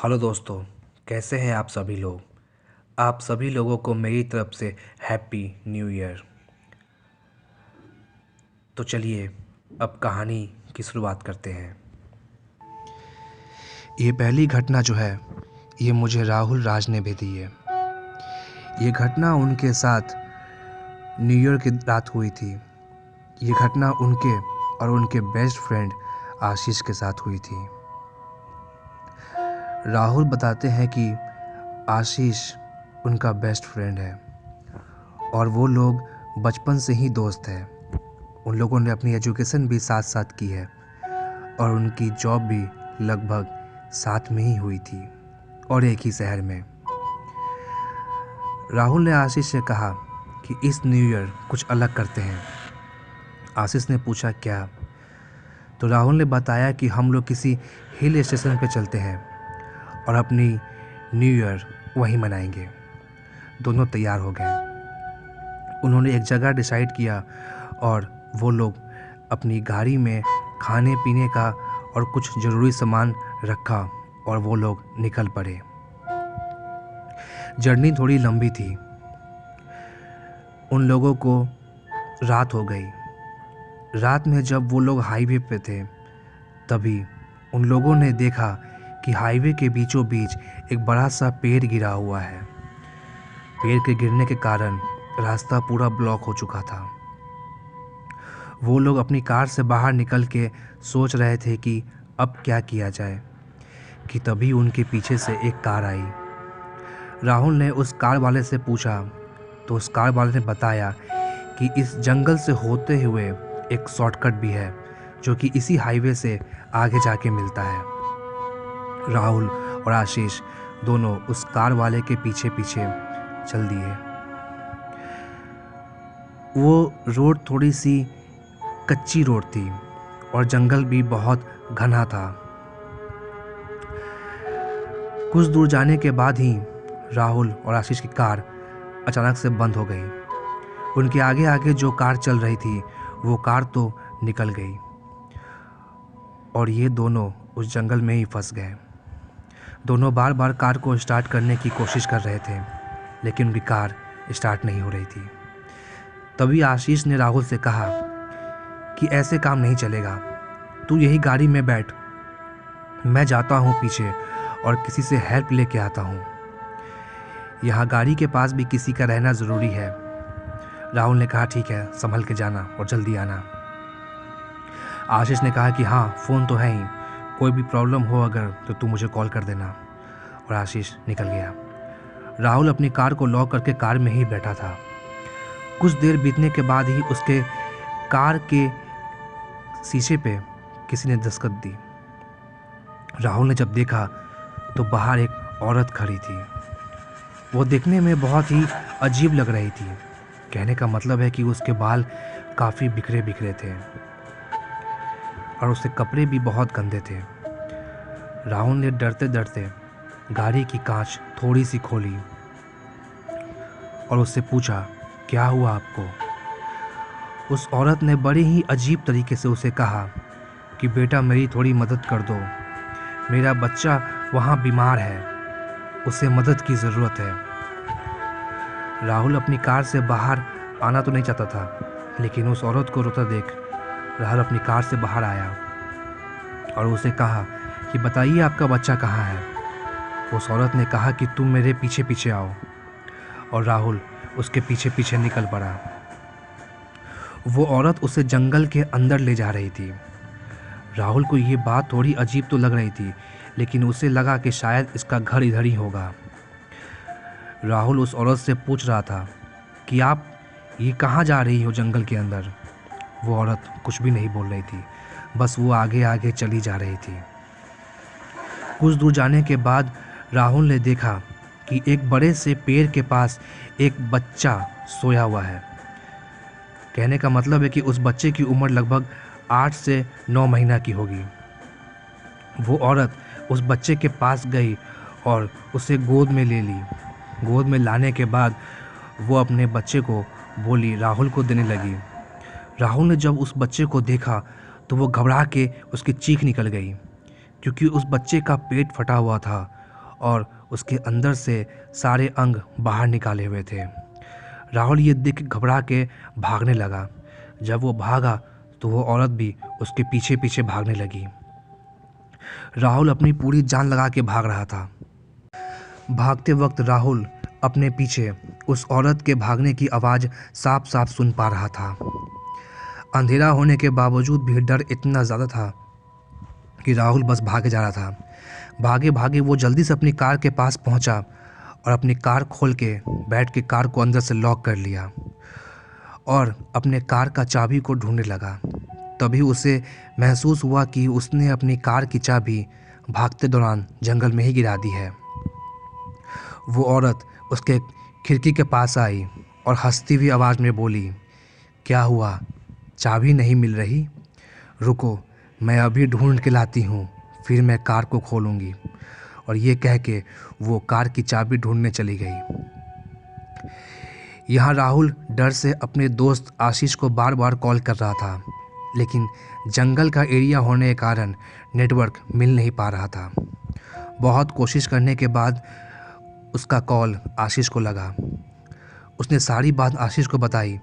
Hello दोस्तों। कैसे हैं आप सभी लोग। आप सभी लोगों को मेरी तरफ से हैप्पी न्यू ईयर। तो चलिए अब कहानी की शुरुआत करते हैं। ये पहली घटना जो है ये मुझे राहुल राज ने भेजी है। ये घटना उनके साथ न्यू ईयर की रात हुई थी। ये घटना उनके और उनके बेस्ट फ्रेंड आशीष के साथ हुई थी। राहुल बताते हैं कि आशीष उनका बेस्ट फ्रेंड है और वो लोग बचपन से ही दोस्त हैं। उन लोगों ने अपनी एजुकेशन भी साथ साथ की है और उनकी जॉब भी लगभग साथ में ही हुई थी और एक ही शहर में। राहुल ने आशीष से कहा कि इस न्यू ईयर कुछ अलग करते हैं। आशीष ने पूछा क्या? तो राहुल ने बताया कि हम लोग किसी हिल स्टेशन पर चलते हैं और अपनी न्यू ईयर वहीं मनाएंगे। दोनों तैयार हो गए। उन्होंने एक जगह डिसाइड किया और वो लोग अपनी गाड़ी में खाने पीने का और कुछ ज़रूरी सामान रखा और वो लोग निकल पड़े। जर्नी थोड़ी लंबी थी। उन लोगों को रात हो गई। रात में जब वो लोग हाईवे पे थे तभी उन लोगों ने देखा कि हाईवे के बीचों बीच एक बड़ा सा पेड़ गिरा हुआ है। पेड़ के गिरने के कारण रास्ता पूरा ब्लॉक हो चुका था। वो लोग अपनी कार से बाहर निकल के सोच रहे थे कि अब क्या किया जाए कि तभी उनके पीछे से एक कार आई। राहुल ने उस कार वाले से पूछा तो उस कार वाले ने बताया कि इस जंगल से होते हुए एक शॉर्टकट भी है जो कि इसी हाईवे से आगे जाके मिलता है। राहुल और आशीष दोनों उस कार वाले के पीछे पीछे चल दिए। वो रोड थोड़ी सी कच्ची रोड थी और जंगल भी बहुत घना था। कुछ दूर जाने के बाद ही राहुल और आशीष की कार अचानक से बंद हो गई। उनके आगे आगे जो कार चल रही थी वो कार तो निकल गई और ये दोनों उस जंगल में ही फंस गए। दोनों बार बार कार को स्टार्ट करने की कोशिश कर रहे थे लेकिन उनकी कार स्टार्ट नहीं हो रही थी। तभी आशीष ने राहुल से कहा कि ऐसे काम नहीं चलेगा, तू यही गाड़ी में बैठ, मैं जाता हूँ पीछे और किसी से हेल्प लेके आता हूँ। यहाँ गाड़ी के पास भी किसी का रहना ज़रूरी है। राहुल ने कहा ठीक है, संभल के जाना और जल्दी आना। आशीष ने कहा कि हाँ, फ़ोन तो है ही, कोई भी प्रॉब्लम हो अगर तो तू मुझे कॉल कर देना। और आशीष निकल गया। राहुल अपनी कार को लॉक करके कार में ही बैठा था। कुछ देर बीतने के बाद ही उसके कार के शीशे पे किसी ने दस्तक दी। राहुल ने जब देखा तो बाहर एक औरत खड़ी थी। वो देखने में बहुत ही अजीब लग रही थी। कहने का मतलब है कि उसके बाल काफ़ी बिखरे बिखरे थे और उसके कपड़े भी बहुत गंदे थे। राहुल ने डरते डरते गाड़ी की कांच थोड़ी सी खोली और उससे पूछा क्या हुआ आपको। उस औरत ने बड़े ही अजीब तरीके से उसे कहा कि बेटा मेरी थोड़ी मदद कर दो, मेरा बच्चा वहाँ बीमार है, उसे मदद की ज़रूरत है। राहुल अपनी कार से बाहर आना तो नहीं चाहता था लेकिन उस औरत को रोता देख राहुल अपनी कार से बाहर आया और उसे कहा कि बताइए आपका बच्चा कहाँ है। उस औरत ने कहा कि तुम मेरे पीछे पीछे आओ और राहुल उसके पीछे पीछे निकल पड़ा। वो औरत उसे जंगल के अंदर ले जा रही थी। राहुल को ये बात थोड़ी अजीब तो लग रही थी लेकिन उसे लगा कि शायद इसका घर इधर ही होगा। राहुल उस औरत से पूछ रहा था कि आप ये कहाँ जा रही हो जंगल के अंदर। वो औरत कुछ भी नहीं बोल रही थी, बस वो आगे आगे चली जा रही थी। कुछ दूर जाने के बाद राहुल ने देखा कि एक बड़े से पेड़ के पास एक बच्चा सोया हुआ है। कहने का मतलब है कि उस बच्चे की उम्र लगभग 8 से 9 महीना की होगी। वो औरत उस बच्चे के पास गई और उसे गोद में ले ली। गोद में लाने के बाद वो अपने बच्चे को बोली राहुल को देने लगी। राहुल ने जब उस बच्चे को देखा तो वो घबरा के उसकी चीख निकल गई क्योंकि उस बच्चे का पेट फटा हुआ था और उसके अंदर से सारे अंग बाहर निकाले हुए थे। राहुल ये देख के घबरा के भागने लगा। जब वो भागा तो वो औरत भी उसके पीछे पीछे भागने लगी। राहुल अपनी पूरी जान लगा के भाग रहा था। भागते वक्त राहुल अपने पीछे उस औरत के भागने की आवाज़ साफ साफ सुन पा रहा था। अंधेरा होने के बावजूद भी डर इतना ज़्यादा था कि राहुल बस भागे जा रहा था। भागे भागे वो जल्दी से अपनी कार के पास पहुंचा और अपनी कार खोल के बैठ के कार को अंदर से लॉक कर लिया और अपने कार का चाबी को ढूंढने लगा। तभी उसे महसूस हुआ कि उसने अपनी कार की चाबी भागते दौरान जंगल में ही गिरा दी है। वो औरत उसके खिड़की के पास आई और हंसती हुई आवाज़ में बोली, क्या हुआ, चाबी नहीं मिल रही? रुको, मैं अभी ढूंढ के लाती हूँ, फिर मैं कार को खोलूँगी। और ये कह के वो कार की चाबी ढूंढने चली गई। यहाँ राहुल डर से अपने दोस्त आशीष को बार बार कॉल कर रहा था, लेकिन जंगल का एरिया होने के कारण नेटवर्क मिल नहीं पा रहा था। बहुत कोशिश करने के बाद उसका कॉल आशीष को लगा। उसने सारी बात आशीष को बताई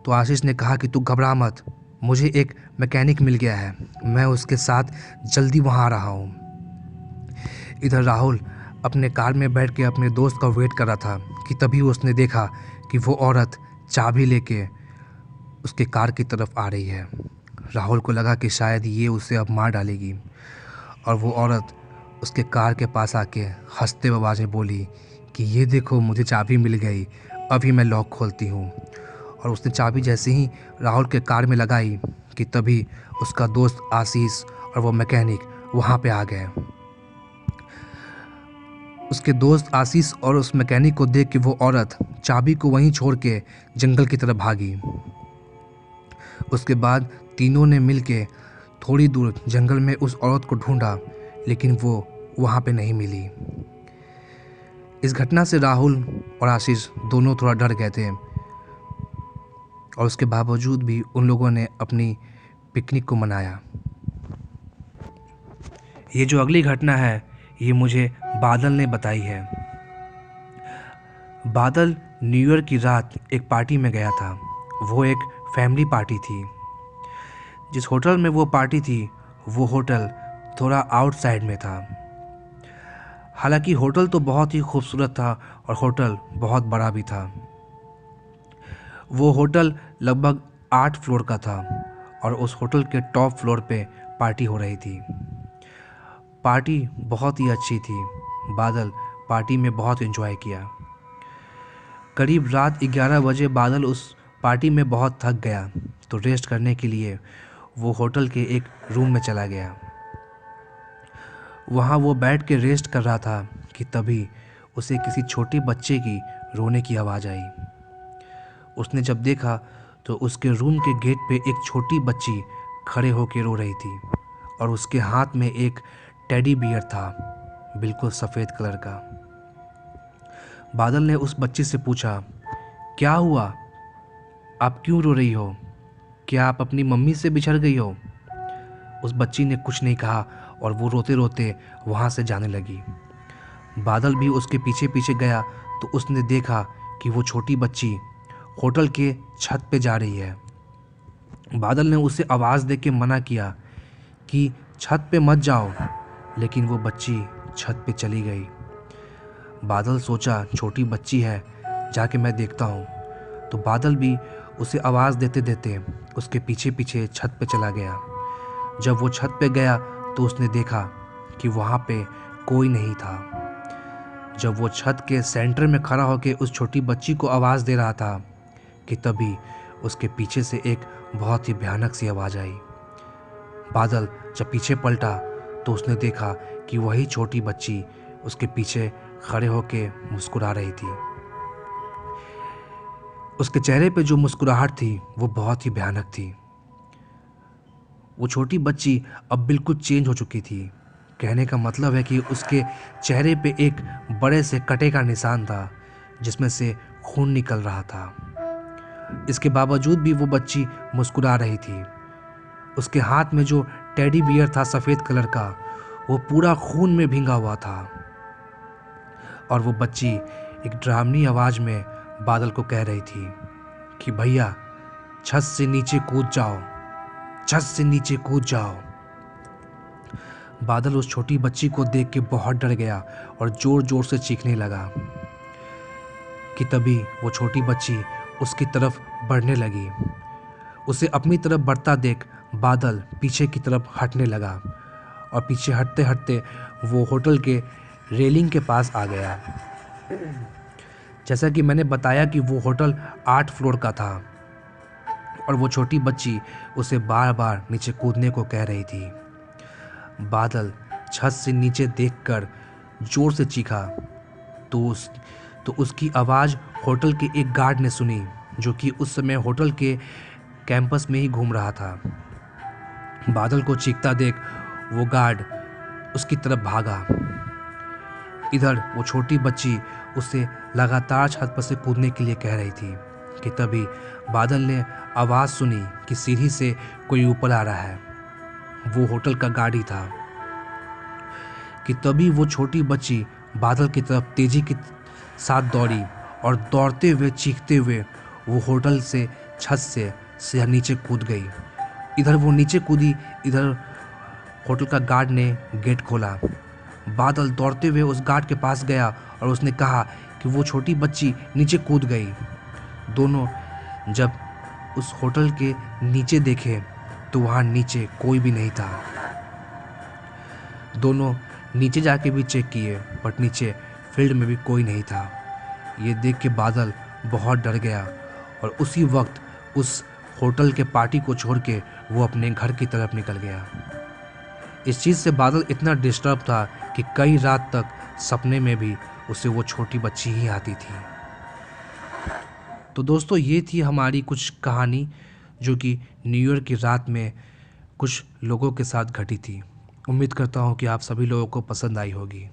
तो आशीष ने कहा कि तू घबरा मत, मुझे एक मैकेनिक मिल गया है, मैं उसके साथ जल्दी वहाँ आ रहा हूँ। इधर राहुल अपने कार में बैठ के अपने दोस्त का वेट कर रहा था कि तभी उसने देखा कि वो औरत चाबी लेके उसके कार की तरफ आ रही है। राहुल को लगा कि शायद ये उसे अब मार डालेगी और वो औरत उसके कार के पास आके हंसते हुए आवाज़ में बोली कि ये देखो, मुझे चाबी मिल गई, अभी मैं लॉक खोलती हूँ। और उसने चाबी जैसे ही राहुल के कार में लगाई कि तभी उसका दोस्त आशीष और वो मैकेनिक वहाँ पे आ गए। उसके दोस्त आशीष और उस मैकेनिक को देख के वो औरत चाबी को वहीं छोड़ के जंगल की तरफ भागी। उसके बाद तीनों ने मिलके थोड़ी दूर जंगल में उस औरत को ढूंढा, लेकिन वो वहाँ पे नहीं मिली। इस घटना से राहुल और आशीष दोनों थोड़ा डर गए थे और उसके बावजूद भी उन लोगों ने अपनी पिकनिक को मनाया। ये जो अगली घटना है ये मुझे बादल ने बताई है। बादल न्यू ईयर की रात एक पार्टी में गया था। वो एक फैमिली पार्टी थी। जिस होटल में वो पार्टी थी वो होटल थोड़ा आउटसाइड में था। हालांकि होटल तो बहुत ही खूबसूरत था और होटल बहुत बड़ा भी था। वो होटल लगभग 8 फ्लोर का था और उस होटल के टॉप फ्लोर पे पार्टी हो रही थी। पार्टी बहुत ही अच्छी थी। बादल पार्टी में बहुत एंजॉय किया। करीब रात 11 बजे बादल उस पार्टी में बहुत थक गया तो रेस्ट करने के लिए वो होटल के एक रूम में चला गया। वहाँ वो बैठ के रेस्ट कर रहा था कि तभी उसे किसी छोटे बच्चे की रोने की आवाज़ आई। उसने जब देखा तो उसके रूम के गेट पे एक छोटी बच्ची खड़े होकर रो रही थी और उसके हाथ में एक टेडी बियर था, बिल्कुल सफ़ेद कलर का। बादल ने उस बच्ची से पूछा, क्या हुआ, आप क्यों रो रही हो? क्या आप अपनी मम्मी से बिछड़ गई हो? उस बच्ची ने कुछ नहीं कहा और वो रोते रोते वहाँ से जाने लगी। बादल भी उसके पीछे पीछे गया तो उसने देखा कि वो छोटी बच्ची होटल के छत पे जा रही है। बादल ने उसे आवाज़ दे के मना किया कि छत पे मत जाओ, लेकिन वो बच्ची छत पे चली गई। बादल सोचा छोटी बच्ची है, जाके मैं देखता हूँ। तो बादल भी उसे आवाज़ देते देते उसके पीछे पीछे छत पे चला गया। जब वो छत पे गया तो उसने देखा कि वहाँ पे कोई नहीं था। जब वो छत के सेंटर में खड़ा होकर उस छोटी बच्ची को आवाज़ दे रहा था कि तभी उसके पीछे से एक बहुत ही भयानक सी आवाज़ आई। बादल जब पीछे पलटा तो उसने देखा कि वही छोटी बच्ची उसके पीछे खड़े होकर मुस्कुरा रही थी। उसके चेहरे पे जो मुस्कुराहट थी वो बहुत ही भयानक थी। वो छोटी बच्ची अब बिल्कुल चेंज हो चुकी थी। कहने का मतलब है कि उसके चेहरे पे एक बड़े से कटे का निशान था जिसमें से खून निकल रहा था। इसके बावजूद भी वो बच्ची मुस्कुरा रही थी। उसके हाथ में जो टेडी बियर था सफ़ेद कलर का, वो पूरा खून में भींगा हुआ था। और वो बच्ची एक डरावनी आवाज़ में बादल को कह रही थी कि भैया छत से नीचे कूद जाओ, छत से नीचे कूद जाओ। बादल उस छोटी बच्ची को देख के बहुत डर गया और ज़ोर ज़ोर से चीखने लगा कि तभी वो छोटी बच्ची उसकी तरफ बढ़ने लगी। उसे अपनी तरफ बढ़ता देख बादल पीछे की तरफ हटने लगा और पीछे हटते हटते वो होटल के रेलिंग के पास आ गया। जैसा कि मैंने बताया कि वो होटल 8 फ्लोर का था और वो छोटी बच्ची उसे बार बार नीचे कूदने को कह रही थी। बादल छत से नीचे देखकर जोर से चीखा तो उसकी आवाज़ होटल के एक गार्ड ने सुनी, जो कि उस समय होटल के कैंपस में ही घूम रहा था। बादल को चीखता देख वो गार्ड उसकी तरफ भागा। इधर वो छोटी बच्ची उसे लगातार छत पर से कूदने के लिए कह रही थी कि तभी बादल ने आवाज़ सुनी कि सीढ़ी से कोई ऊपर आ रहा है। वो होटल का गाड़ी था। कि तभी वो छोटी बच्ची बादल की तरफ तेजी के साथ दौड़ी और दौड़ते हुए चीखते हुए वो होटल से छत से सीधा नीचे कूद गई। इधर वो नीचे कूदी, इधर होटल का गार्ड ने गेट खोला। बादल दौड़ते हुए उस गार्ड के पास गया और उसने कहा कि वो छोटी बच्ची नीचे कूद गई। दोनों जब उस होटल के नीचे देखे तो वहाँ नीचे कोई भी नहीं था। दोनों नीचे जाके भी चेक किए बट नीचे फील्ड में भी कोई नहीं था। ये देख के बादल बहुत डर गया और उसी वक्त उस होटल के पार्टी को छोड़ के वो अपने घर की तरफ निकल गया। इस चीज़ से बादल इतना डिस्टर्ब था कि कई रात तक सपने में भी उसे वो छोटी बच्ची ही आती थी। तो दोस्तों, ये थी हमारी कुछ कहानी जो कि न्यू ईयर की रात में कुछ लोगों के साथ घटी थी। उम्मीद करता हूँ कि आप सभी लोगों को पसंद आई होगी।